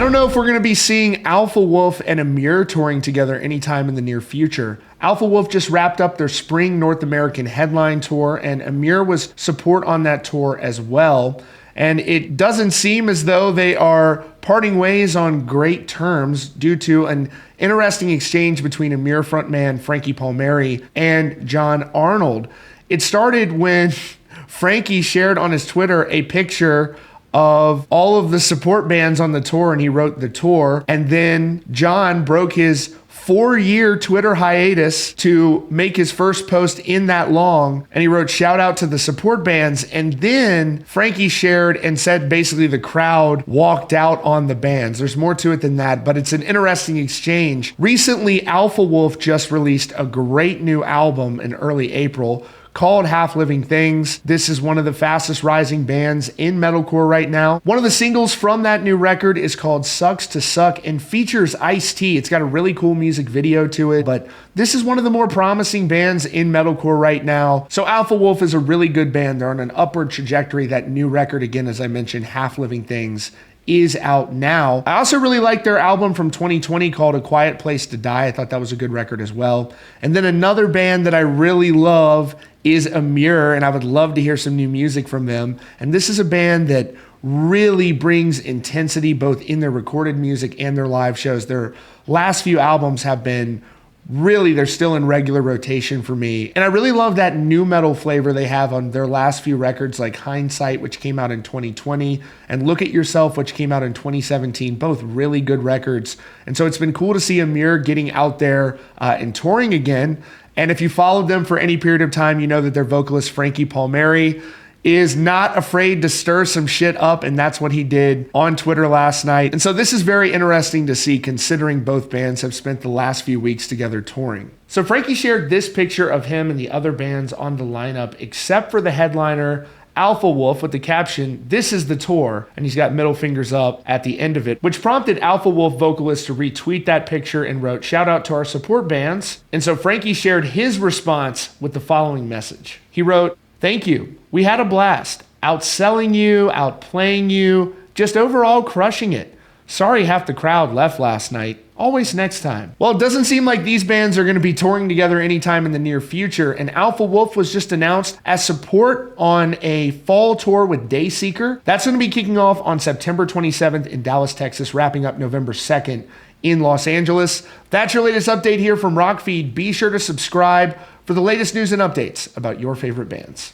don't know if we're going to be seeing Alpha Wolf and Emmure touring together anytime in the near future. Alpha Wolf just wrapped up their spring North American headline tour, and Emmure was support on that tour as well. And it doesn't seem as though they are parting ways on great terms due to an interesting exchange between Emmure frontman Frankie Palmieri and John Arnold. It started when Frankie shared on his Twitter a picture of all of the support bands on the tour, and he wrote the tour. And then John broke his 4-year Twitter hiatus to make his first post in that long, and he wrote shout out to the support bands. And then Frankie shared and said basically the crowd walked out on the bands. There's more to it than that, but it's an interesting exchange. Recently, Alpha Wolf just released a great new album in early April called Half Living Things. This is one of the fastest rising bands in metalcore right now. One of the singles from that new record is called Sucks to Suck and features Ice-T. It's got a really cool music video to it, but this is one of the more promising bands in metalcore right now. So Alpha Wolf is a really good band. They're on an upward trajectory. That new record, again, as I mentioned, Half Living Things, is out now. I also really like their album from 2020 called A Quiet Place to Die. I thought that was a good record as well. And then another band that I really love is Emmure, and I would love to hear some new music from them. And this is a band that really brings intensity both in their recorded music and their live shows. Their last few albums have been they're still in regular rotation for me. And I really love that new metal flavor they have on their last few records, like Hindsight, which came out in 2020, and Look at Yourself, which came out in 2017, both really good records. And so it's been cool to see Emmure getting out there and touring again. And if you followed them for any period of time, you know that their vocalist, Frankie Palmieri, is not afraid to stir some shit up, and that's what he did on Twitter last night. And so this is very interesting to see, considering both bands have spent the last few weeks together touring. So Frankie shared this picture of him and the other bands on the lineup, except for the headliner, Alpha Wolf, with the caption, "This is the tour," and he's got middle fingers up at the end of it, which prompted Alpha Wolf vocalist to retweet that picture and wrote, "Shout out to our support bands." And so Frankie shared his response with the following message. He wrote, "Thank you. We had a blast. Outselling you, outplaying you, just overall crushing it. Sorry half the crowd left last night. Always next time." Well, it doesn't seem like these bands are going to be touring together anytime in the near future, and Alpha Wolf was just announced as support on a fall tour with Dayseeker. That's going to be kicking off on September 27th in Dallas, Texas, wrapping up November 2nd in Los Angeles. That's your latest update here from Rockfeed. Be sure to subscribe for the latest news and updates about your favorite bands.